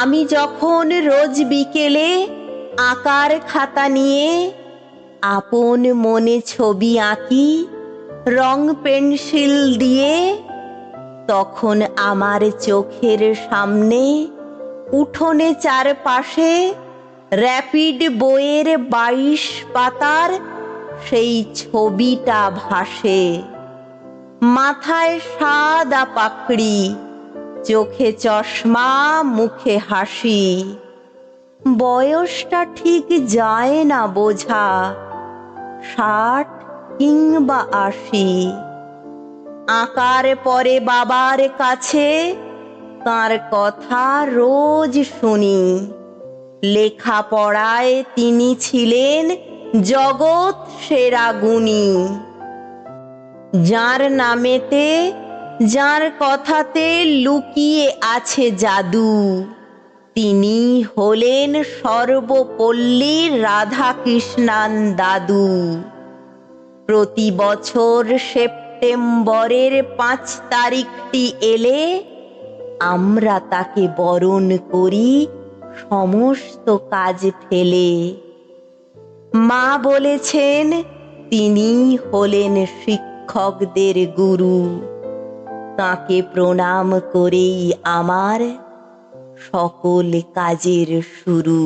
আমি যখন রোজ বিকেলে আঁকার খাতা নিয়ে আপন মনে ছবি আঁকি রং পেন্সিল দিয়ে, তখন আমার চোখের সামনে উঠোনে চারপাশে র্যাপিড বইয়ের 22 পাতার সেই ছবিটা ভাসে। মাথায় সাদা পাকড়ি, চোখে চশমা, মুখে হাসি। বয়সটা ঠিক যায় না বোঝা, 60 কিংবা 80। আঁকার পরে বাবার কাছে তার কথা রোজ শুনি। লেখাপড়ায় তিনি ছিলেন জগৎ সেরা গুণী। যার নামেতে, যার কথাতে লুকিয়ে আছে জাদু, তিনি হলেন সর্বপল্লীর রাধাকৃষ্ণান দাদু। প্রতি বছর সেপ্টেম্বরের 5 তারিখটি এলে আমরা তাকে বরণ করি সমস্ত কাজ ফেলে। মা বলেছেন তিনি হলেন শিক্ষকদের গুরু। তাকে প্রণাম করেই আমার সকল কাজের শুরু।